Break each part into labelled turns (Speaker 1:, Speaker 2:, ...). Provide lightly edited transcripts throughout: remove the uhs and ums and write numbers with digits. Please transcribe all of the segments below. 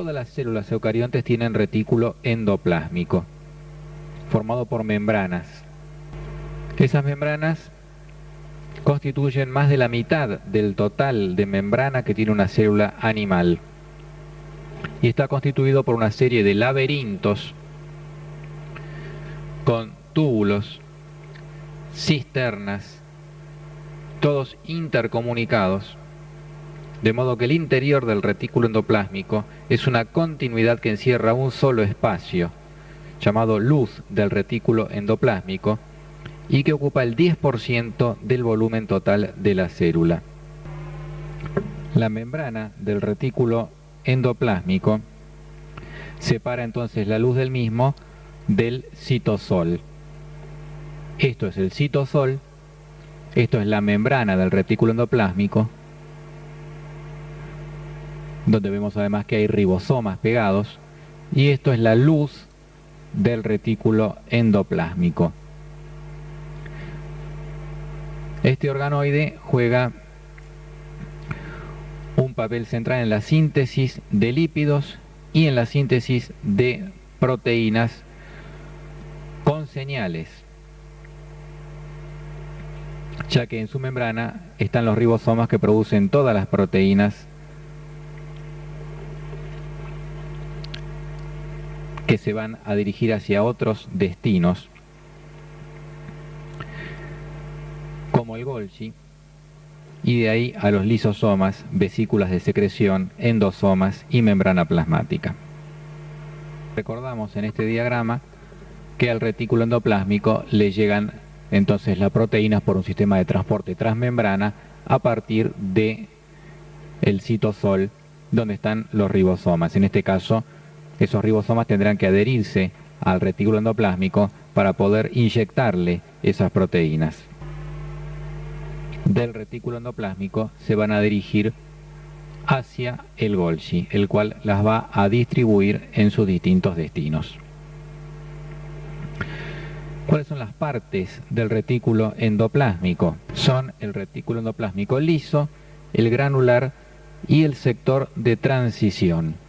Speaker 1: Todas las células eucariontes tienen retículo endoplásmico, formado por membranas. Esas membranas constituyen más de la mitad del total de membrana que tiene una célula animal. Y está constituido por una serie de laberintos con túbulos, cisternas, todos intercomunicados, de modo que el interior del retículo endoplásmico es una continuidad que encierra un solo espacio, llamado luz del retículo endoplásmico, y que ocupa el 10% del volumen total de la célula. La membrana del retículo endoplásmico separa entonces la luz del mismo del citosol. Esto es el citosol, esto es la membrana del retículo endoplásmico, donde vemos además que hay ribosomas pegados, y esto es la luz del retículo endoplásmico. Este organoide juega un papel central en la síntesis de lípidos y en la síntesis de proteínas con señales, ya que en su membrana están los ribosomas que producen todas las proteínas que se van a dirigir hacia otros destinos, como el Golgi, y de ahí a los lisosomas, vesículas de secreción, endosomas y membrana plasmática. Recordamos en este diagrama que al retículo endoplásmico le llegan entonces las proteínas por un sistema de transporte transmembrana a partir de el citosol, donde están los ribosomas. En este caso, esos ribosomas tendrán que adherirse al retículo endoplásmico para poder inyectarle esas proteínas. Del retículo endoplásmico se van a dirigir hacia el Golgi, el cual las va a distribuir en sus distintos destinos. ¿Cuáles son las partes del retículo endoplásmico? Son el retículo endoplásmico liso, el granular y el sector de transición.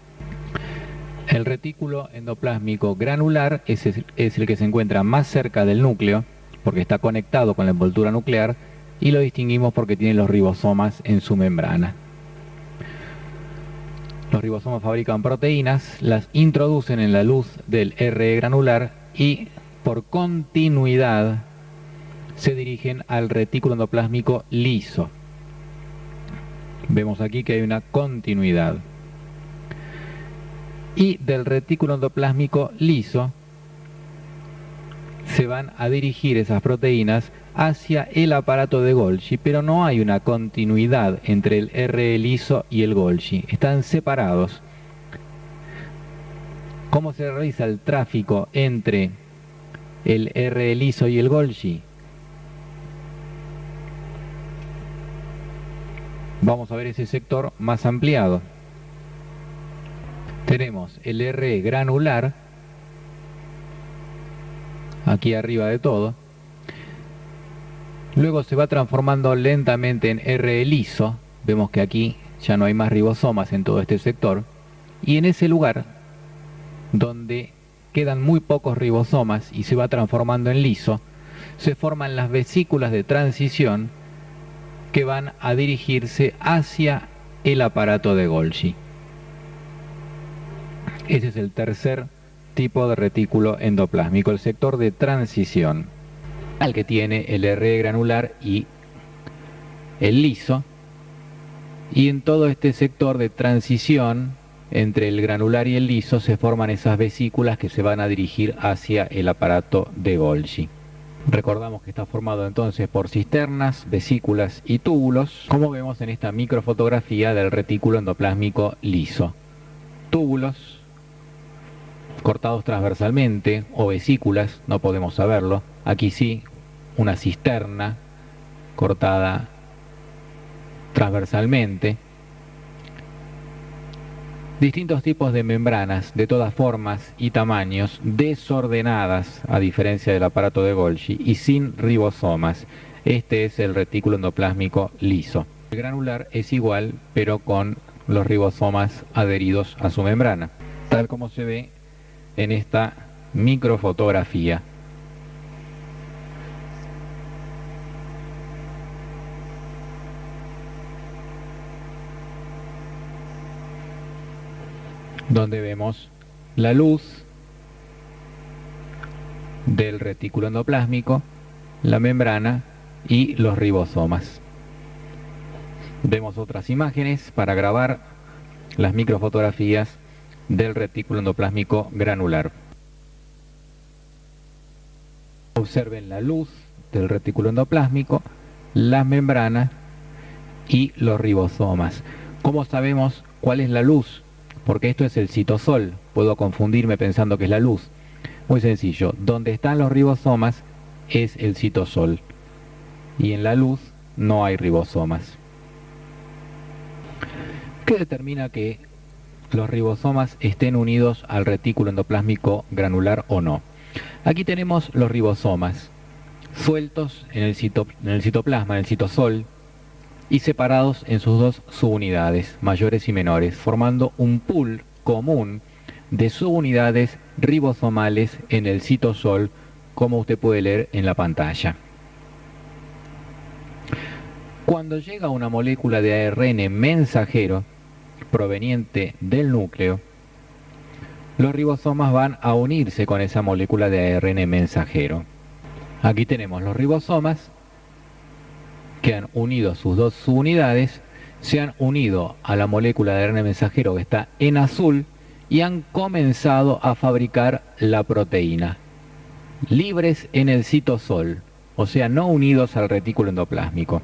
Speaker 1: El retículo endoplásmico granular es el que se encuentra más cerca del núcleo, porque está conectado con la envoltura nuclear, y lo distinguimos porque tiene los ribosomas en su membrana. Los ribosomas fabrican proteínas, las introducen en la luz del RE granular y por continuidad se dirigen al retículo endoplásmico liso. Vemos aquí que hay una continuidad. Y del retículo endoplásmico liso se van a dirigir esas proteínas hacia el aparato de Golgi, pero no hay una continuidad entre el RE liso y el Golgi, están separados. ¿Cómo se realiza el tráfico entre el RE liso y el Golgi? Vamos a ver ese sector más ampliado. Tenemos el RE granular, aquí arriba de todo. Luego se va transformando lentamente en RE liso. Vemos que aquí ya no hay más ribosomas en todo este sector. Y en ese lugar, donde quedan muy pocos ribosomas y se va transformando en liso, se forman las vesículas de transición que van a dirigirse hacia el aparato de Golgi. Ese es el tercer tipo de retículo endoplásmico, el sector de transición, al que tiene el RE granular y el liso. Y en todo este sector de transición entre el granular y el liso se forman esas vesículas que se van a dirigir hacia el aparato de Golgi. Recordamos que está formado entonces por cisternas, vesículas y túbulos, como vemos en esta microfotografía del retículo endoplásmico liso. Túbulos cortados transversalmente, o vesículas, no podemos saberlo. Aquí sí, una cisterna cortada transversalmente. Distintos tipos de membranas de todas formas y tamaños, desordenadas a diferencia del aparato de Golgi y sin ribosomas. Este es el retículo endoplásmico liso. El granular es igual, pero con los ribosomas adheridos a su membrana, tal como se ve en esta microfotografía. Donde vemos la luz del retículo endoplásmico, la membrana y los ribosomas. Vemos otras imágenes para grabar las microfotografías del retículo endoplásmico granular. Observen la luz del retículo endoplásmico, las membranas y los ribosomas. ¿Cómo sabemos cuál es la luz? Porque esto es el citosol. Puedo confundirme pensando que es la luz. Muy sencillo. Donde están los ribosomas es el citosol. Y en la luz no hay ribosomas. ¿Qué determina que los ribosomas estén unidos al retículo endoplásmico granular o no? Aquí tenemos los ribosomas sueltos en el citoplasma, en el citosol, y separados en sus dos subunidades, mayores y menores, formando un pool común de subunidades ribosomales en el citosol, como usted puede leer en la pantalla. Cuando llega una molécula de ARN mensajero proveniente del núcleo, los ribosomas van a unirse con esa molécula de ARN mensajero. Aquí tenemos los ribosomas que han unido sus dos subunidades, se han unido a la molécula de ARN mensajero que está en azul y han comenzado a fabricar la proteína, libres en el citosol, o sea, no unidos al retículo endoplásmico.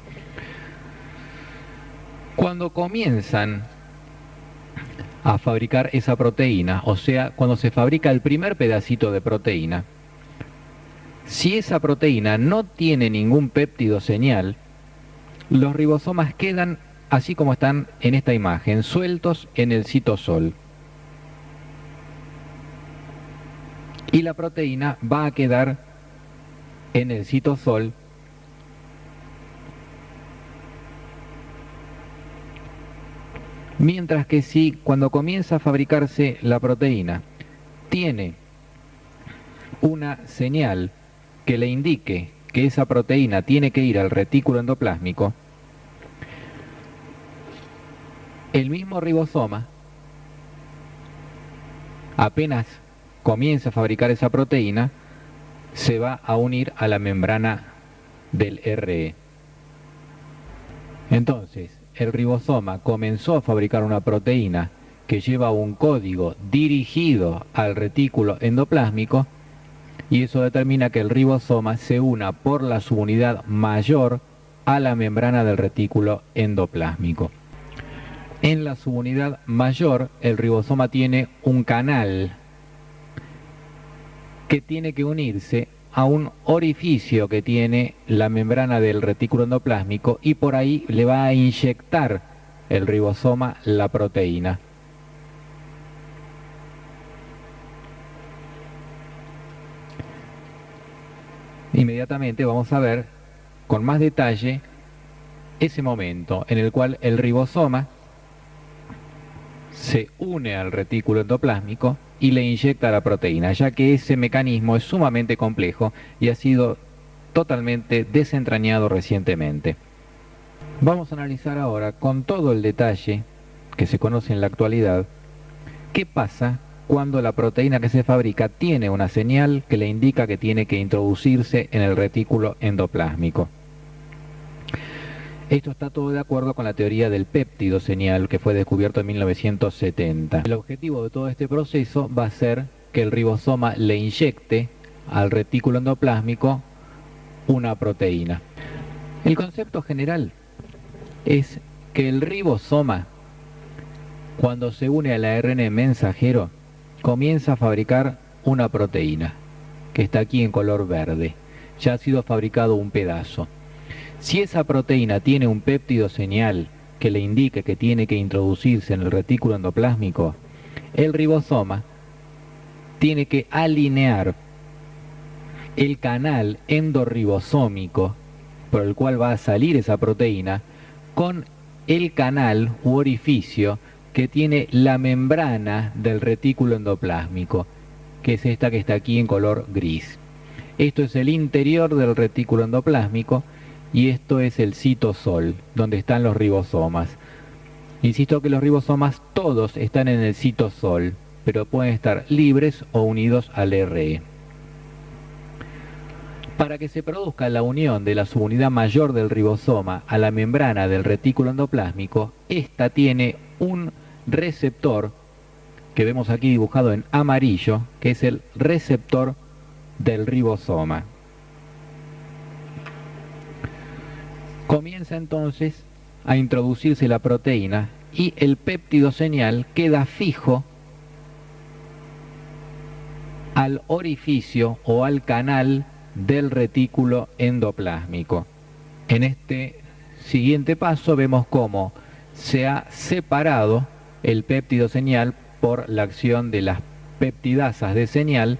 Speaker 1: Cuando comienzan a fabricar esa proteína, o sea, cuando se fabrica el primer pedacito de proteína, si esa proteína no tiene ningún péptido señal, los ribosomas quedan así como están en esta imagen, sueltos en el citosol. Y la proteína va a quedar en el citosol mientras que si cuando comienza a fabricarse la proteína tiene una señal que le indique que esa proteína tiene que ir al retículo endoplásmico, el mismo ribosoma, apenas comienza a fabricar esa proteína, se va a unir a la membrana del RE. Entonces, el ribosoma comenzó a fabricar una proteína que lleva un código dirigido al retículo endoplásmico, y eso determina que el ribosoma se una por la subunidad mayor a la membrana del retículo endoplásmico. En la subunidad mayor, el ribosoma tiene un canal que tiene que unirse a un orificio que tiene la membrana del retículo endoplásmico, y por ahí le va a inyectar el ribosoma la proteína. Inmediatamente vamos a ver con más detalle ese momento en el cual el ribosoma se une al retículo endoplásmico y le inyecta la proteína, ya que ese mecanismo es sumamente complejo y ha sido totalmente desentrañado recientemente. Vamos a analizar ahora con todo el detalle que se conoce en la actualidad qué pasa cuando la proteína que se fabrica tiene una señal que le indica que tiene que introducirse en el retículo endoplásmico. Esto está todo de acuerdo con la teoría del péptido señal que fue descubierto en 1970. El objetivo de todo este proceso va a ser que el ribosoma le inyecte al retículo endoplásmico una proteína. El concepto general es que el ribosoma, cuando se une al ARN mensajero, comienza a fabricar una proteína que está aquí en color verde. Ya ha sido fabricado un pedazo. Si esa proteína tiene un péptido señal que le indique que tiene que introducirse en el retículo endoplásmico, el ribosoma tiene que alinear el canal endorribosómico por el cual va a salir esa proteína con el canal u orificio que tiene la membrana del retículo endoplásmico, que es esta que está aquí en color gris. Esto es el interior del retículo endoplásmico y esto es el citosol, donde están los ribosomas. Insisto que los ribosomas todos están en el citosol, pero pueden estar libres o unidos al RE. Para que se produzca la unión de la subunidad mayor del ribosoma a la membrana del retículo endoplásmico, esta tiene un receptor que vemos aquí dibujado en amarillo, que es el receptor del ribosoma. Comienza entonces a introducirse la proteína y el péptido señal queda fijo al orificio o al canal del retículo endoplásmico. En este siguiente paso vemos cómo se ha separado el péptido señal por la acción de las peptidasas de señal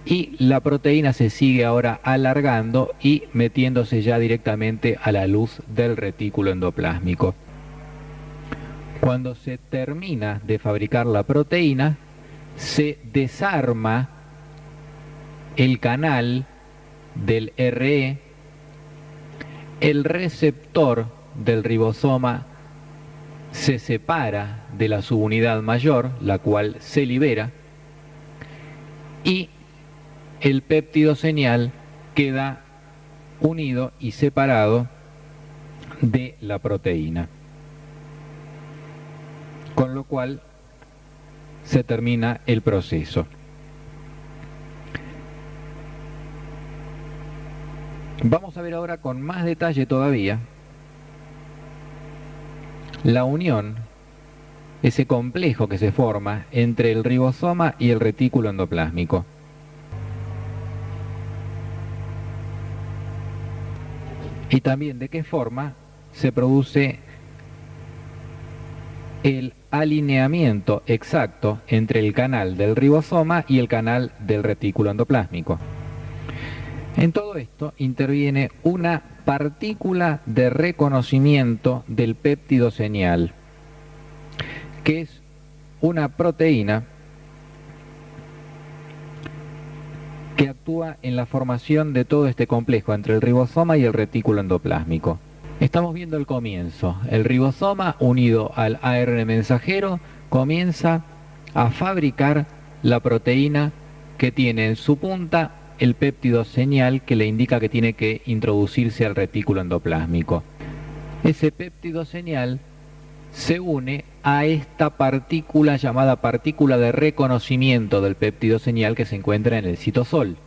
Speaker 1: y la proteína se sigue ahora alargando y metiéndose ya directamente a la luz del retículo endoplásmico. Cuando se termina de fabricar la proteína, se desarma el canal del RE, el receptor del ribosoma se separa de la subunidad mayor, la cual se libera, y el péptido señal queda unido y separado de la proteína. Con lo cual se termina el proceso. Vamos a ver ahora con más detalle todavía la unión, ese complejo que se forma entre el ribosoma y el retículo endoplásmico. Y también de qué forma se produce el alineamiento exacto entre el canal del ribosoma y el canal del retículo endoplásmico. En todo esto interviene una partícula de reconocimiento del péptido señal, que es una proteína que actúa en la formación de todo este complejo entre el ribosoma y el retículo endoplásmico. Estamos viendo el comienzo. El ribosoma, unido al ARN mensajero, comienza a fabricar la proteína que tiene en su punta el péptido señal que le indica que tiene que introducirse al retículo endoplásmico. Ese péptido señal se une a esta partícula llamada partícula de reconocimiento del péptido señal que se encuentra en el citosol,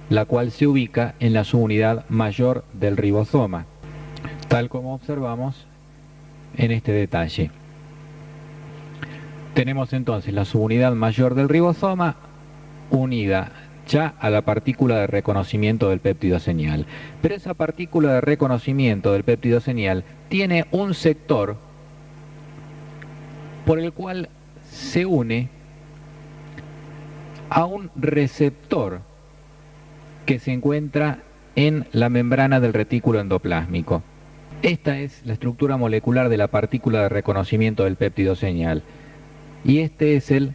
Speaker 1: la cual se ubica en la subunidad mayor del ribosoma, tal como observamos en este detalle. Tenemos entonces la subunidad mayor del ribosoma unida ya a la partícula de reconocimiento del péptido señal. Pero esa partícula de reconocimiento del péptido señal tiene un sector por el cual se une a un receptor que se encuentra en la membrana del retículo endoplásmico. Esta es la estructura molecular de la partícula de reconocimiento del péptido señal. Y este es el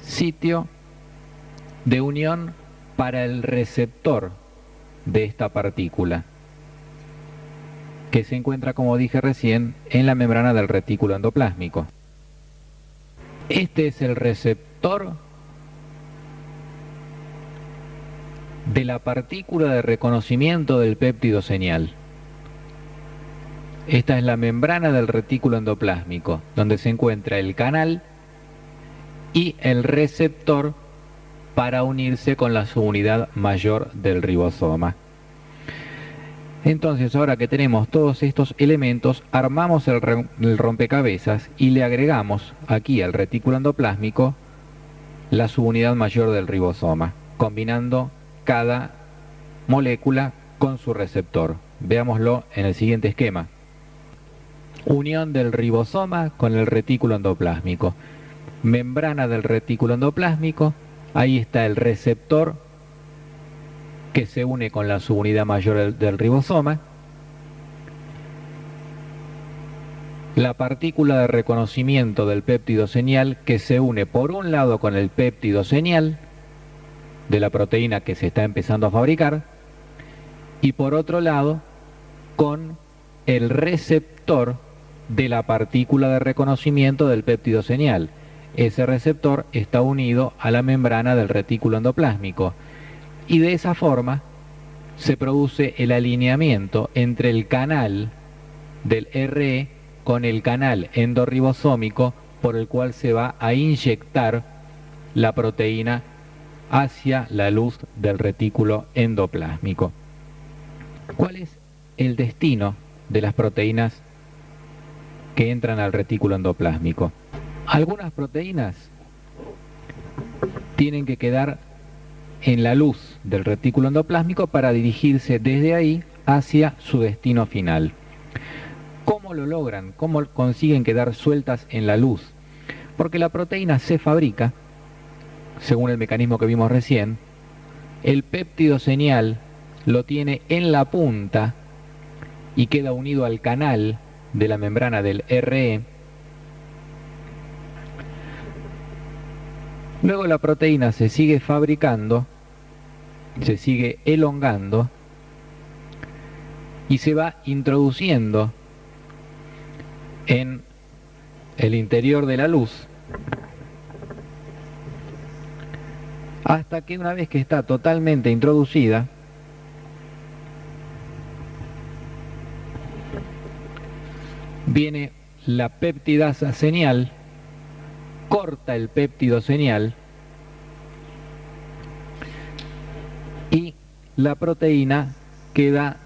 Speaker 1: sitio de unión para el receptor de esta partícula, que se encuentra, como dije recién, en la membrana del retículo endoplásmico. Este es el receptor de la partícula de reconocimiento del péptido señal. Esta es la membrana del retículo endoplásmico, donde se encuentra el canal y el receptor para unirse con la subunidad mayor del ribosoma. Entonces, ahora que tenemos todos estos elementos, armamos el rompecabezas y le agregamos aquí al retículo endoplásmico la subunidad mayor del ribosoma, combinando cada molécula con su receptor. Veámoslo en el siguiente esquema. Unión del ribosoma con el retículo endoplásmico. Membrana del retículo endoplásmico. Ahí está el receptor que se une con la subunidad mayor del ribosoma. la partícula de reconocimiento del péptido señal que se une por un lado con el péptido señal de la proteína que se está empezando a fabricar y por otro lado con el receptor de la partícula de reconocimiento del péptido señal. Ese receptor está unido a la membrana del retículo endoplásmico y de esa forma se produce el alineamiento entre el canal del RE con el canal endorribosómico por el cual se va a inyectar la proteína hacia la luz del retículo endoplásmico. ¿Cuál es el destino de las proteínas que entran al retículo endoplásmico? Algunas proteínas tienen que quedar en la luz del retículo endoplásmico para dirigirse desde ahí hacia su destino final. ¿Cómo lo logran? ¿Cómo consiguen quedar sueltas en la luz? Porque la proteína se fabrica, según el mecanismo que vimos recién, el péptido señal lo tiene en la punta y queda unido al canal de la membrana del RE. Luego la proteína se sigue fabricando, se sigue elongando y se va introduciendo en el interior de la luz hasta que una vez que está totalmente introducida, viene la peptidasa señal, corta el péptido señal y la proteína queda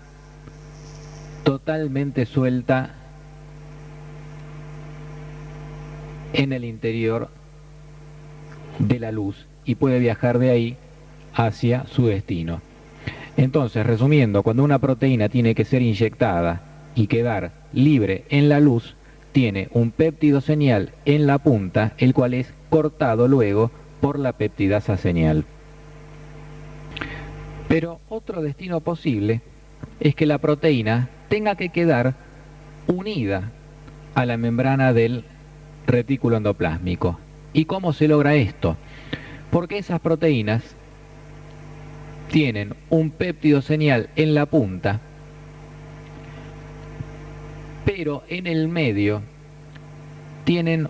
Speaker 1: totalmente suelta en el interior de la luz y puede viajar de ahí hacia su destino. Entonces, resumiendo, cuando una proteína tiene que ser inyectada y quedar libre en la luz, tiene un péptido señal en la punta, el cual es cortado luego por la peptidasa señal. Pero otro destino posible es que la proteína tenga que quedar unida a la membrana del retículo endoplásmico. ¿Y cómo se logra esto? Porque esas proteínas tienen un péptido señal en la punta, pero en el medio tienen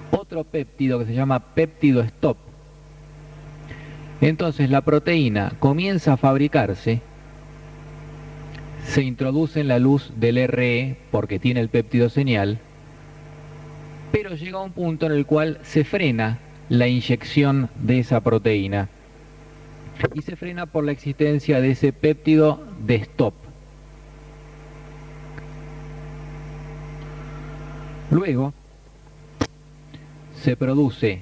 Speaker 1: otro péptido que se llama péptido stop. Entonces la proteína comienza a fabricarse, se introduce en la luz del RE porque tiene el péptido señal, pero llega a un punto en el cual se frena la inyección de esa proteína y se frena por la existencia de ese péptido de stop. Luego se produce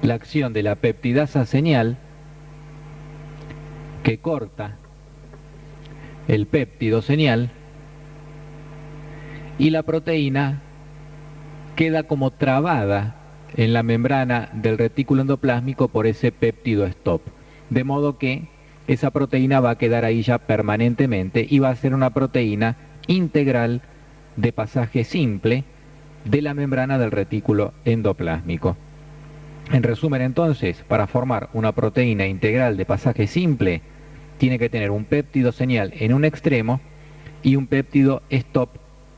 Speaker 1: la acción de la peptidasa señal que corta el péptido señal y la proteína queda como trabada en la membrana del retículo endoplásmico por ese péptido stop, de modo que esa proteína va a quedar ahí ya permanentemente y va a ser una proteína integral de pasaje simple de la membrana del retículo endoplásmico. En resumen, entonces, para formar una proteína integral de pasaje simple, tiene que tener un péptido señal en un extremo y un péptido stop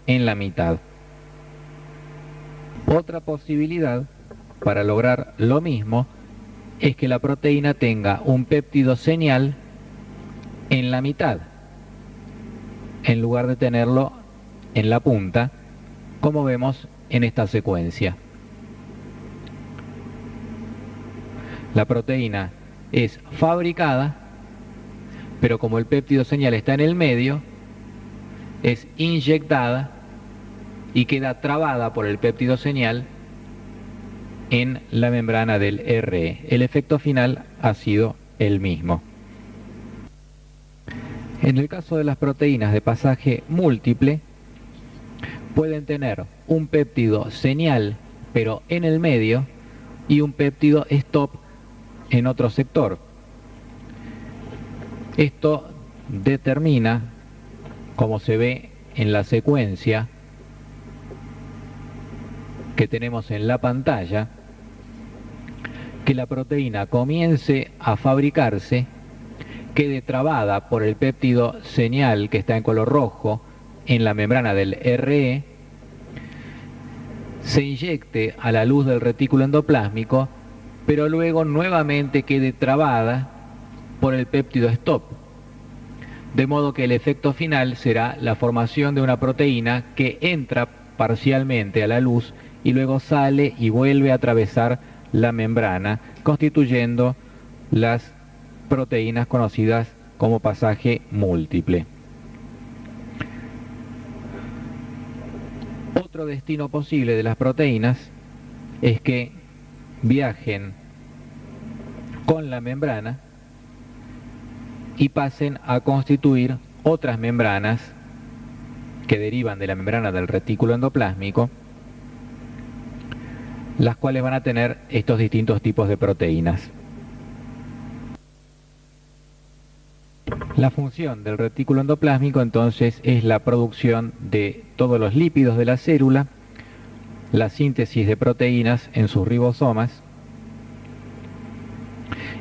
Speaker 1: en la mitad. Otra posibilidad para lograr lo mismo es que la proteína tenga un péptido señal en la mitad, en lugar de tenerlo en la punta, como vemos en esta secuencia. La proteína es fabricada, pero como el péptido señal está en el medio, es inyectada y queda trabada por el péptido señal en la membrana del RE. El efecto final ha sido el mismo. En el caso de las proteínas de pasaje múltiple, pueden tener un péptido señal, pero en el medio, y un péptido stop en otro sector. Esto determina como se ve en la secuencia que tenemos en la pantalla, que la proteína comience a fabricarse, quede trabada por el péptido señal que está en color rojo en la membrana del RE, se inyecte a la luz del retículo endoplásmico, pero luego nuevamente quede trabada por el péptido stop. De modo que el efecto final será la formación de una proteína que entra parcialmente a la luz y luego sale y vuelve a atravesar la membrana, constituyendo las proteínas conocidas como pasaje múltiple. Otro destino posible de las proteínas es que viajen con la membrana y pasen a constituir otras membranas que derivan de la membrana del retículo endoplásmico, las cuales van a tener estos distintos tipos de proteínas. La función del retículo endoplásmico entonces es la producción de todos los lípidos de la célula, la síntesis de proteínas en sus ribosomas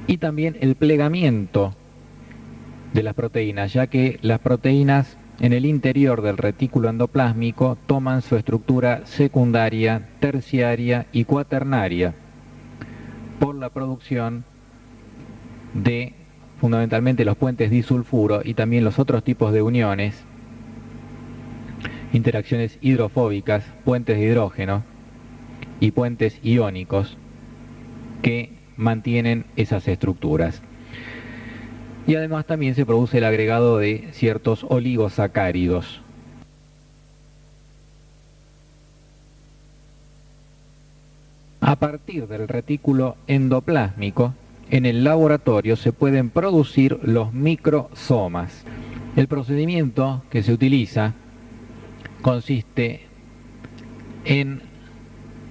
Speaker 1: y también el plegamiento de las proteínas, ya que las proteínas en el interior del retículo endoplásmico toman su estructura secundaria, terciaria y cuaternaria por la producción de fundamentalmente los puentes disulfuro y también los otros tipos de uniones, interacciones hidrofóbicas, puentes de hidrógeno y puentes iónicos que mantienen esas estructuras. Y además también se produce el agregado de ciertos oligosacáridos. A partir del retículo endoplásmico, en el laboratorio se pueden producir los microsomas. El procedimiento que se utiliza consiste en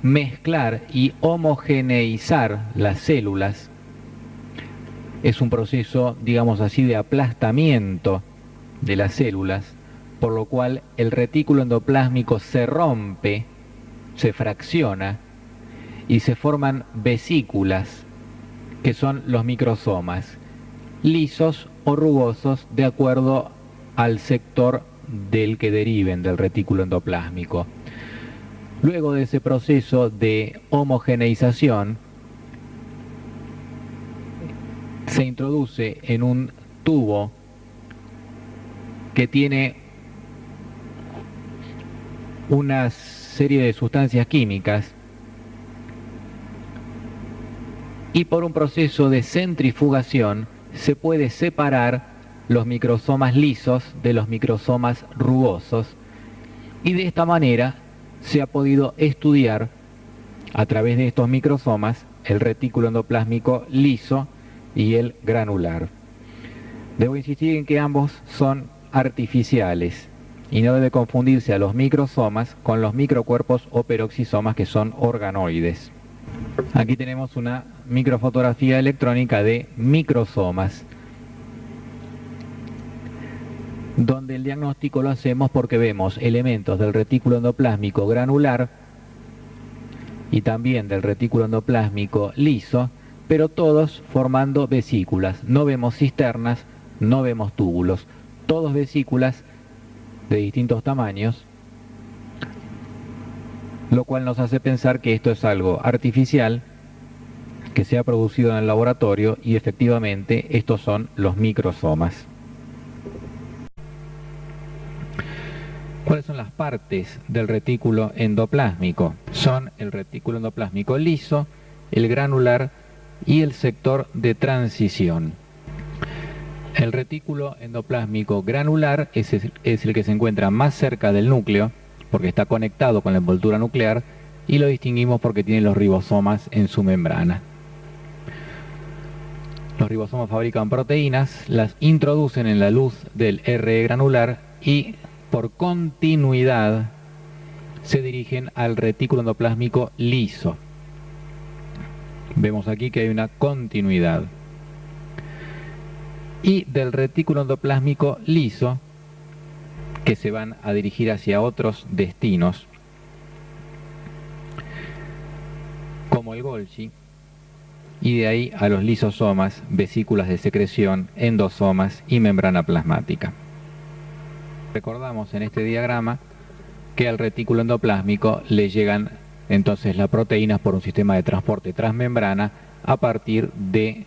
Speaker 1: mezclar y homogeneizar las células. Es un proceso, digamos así, de aplastamiento de las células, por lo cual el retículo endoplásmico se rompe, se fracciona y se forman vesículas, que son los microsomas, lisos o rugosos de acuerdo al sector del que deriven del retículo endoplásmico. Luego de ese proceso de homogeneización, se introduce en un tubo que tiene una serie de sustancias químicas y por un proceso de centrifugación se puede separar los microsomas lisos de los microsomas rugosos y de esta manera se ha podido estudiar a través de estos microsomas el retículo endoplásmico liso y el granular. Debo insistir en que ambos son artificiales y no debe confundirse a los microsomas con los microcuerpos o peroxisomas, que son organoides. Aquí tenemos una microfotografía electrónica de microsomas, donde el diagnóstico lo hacemos porque vemos elementos del retículo endoplásmico granular y también del retículo endoplásmico liso, pero todos formando vesículas. No vemos cisternas, no vemos túbulos, todos vesículas de distintos tamaños, lo cual nos hace pensar que esto es algo artificial que se ha producido en el laboratorio y efectivamente estos son los microsomas. ¿Cuáles son las partes del retículo endoplásmico? Son el retículo endoplásmico liso, el granular y el sector de transición. El retículo endoplásmico granular es el que se encuentra más cerca del núcleo, porque está conectado con la envoltura nuclear, y lo distinguimos porque tiene los ribosomas en su membrana. Los ribosomas fabrican proteínas, las introducen en la luz del RE granular y por continuidad se dirigen al retículo endoplásmico liso. Vemos aquí que hay una continuidad. Y del retículo endoplásmico liso que se van a dirigir hacia otros destinos, como el Golgi, y de ahí a los lisosomas, vesículas de secreción, endosomas y membrana plasmática. Recordamos en este diagrama que al retículo endoplásmico le llegan entonces las proteínas por un sistema de transporte transmembrana a partir de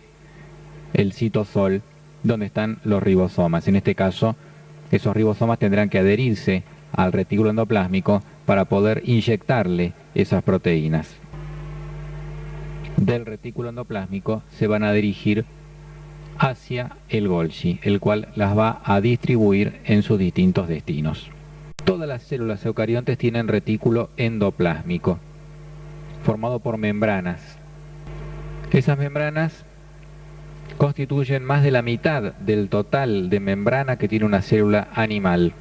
Speaker 1: el citosol, donde están los ribosomas. En este caso, esos ribosomas tendrán que adherirse al retículo endoplásmico para poder inyectarle esas proteínas. Del retículo endoplásmico se van a dirigir hacia el Golgi, el cual las va a distribuir en sus distintos destinos. Todas las células eucariontes tienen retículo endoplásmico, formado por membranas. Esas membranas constituyen más de la mitad del total de membrana que tiene una célula animal.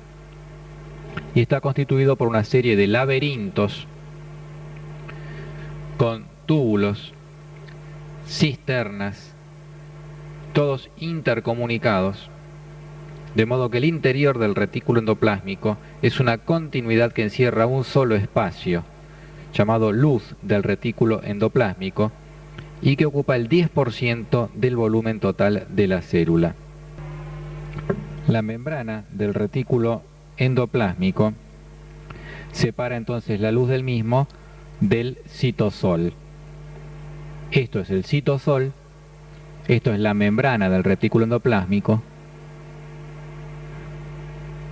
Speaker 1: Y está constituido por una serie de laberintos con túbulos, cisternas, todos intercomunicados, de modo que el interior del retículo endoplásmico es una continuidad que encierra un solo espacio, llamado luz del retículo endoplásmico, y que ocupa el 10% del volumen total de la célula. La membrana del retículo endoplásmico separa entonces la luz del mismo del citosol. Esto es el citosol, esto es la membrana del retículo endoplásmico,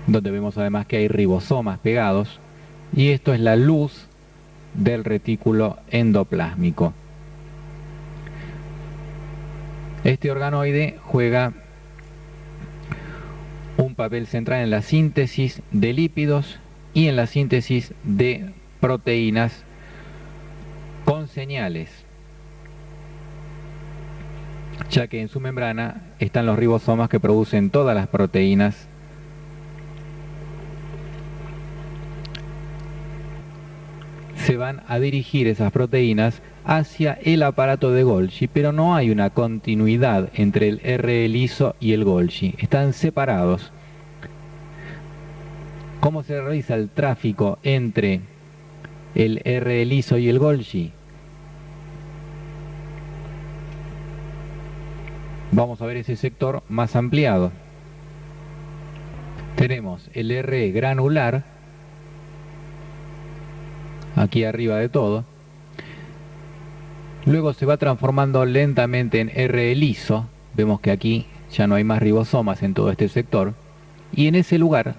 Speaker 1: donde vemos además que hay ribosomas pegados, y esto es la luz del retículo endoplásmico. Este organoide juega un papel central en la síntesis de lípidos y en la síntesis de proteínas con señales, ya que en su membrana están los ribosomas que producen todas las proteínas se van a dirigir esas proteínas hacia el aparato de Golgi, pero no hay una continuidad entre el RE liso y el Golgi, están separados. ¿Cómo se realiza el tráfico entre el RE liso y el Golgi? Vamos a ver ese sector más ampliado. Tenemos el RE granular, aquí arriba de todo. Luego se va transformando lentamente en RE liso. Vemos que aquí ya no hay más ribosomas en todo este sector. Y en ese lugar,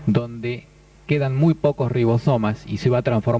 Speaker 1: donde quedan muy pocos ribosomas y se va transformando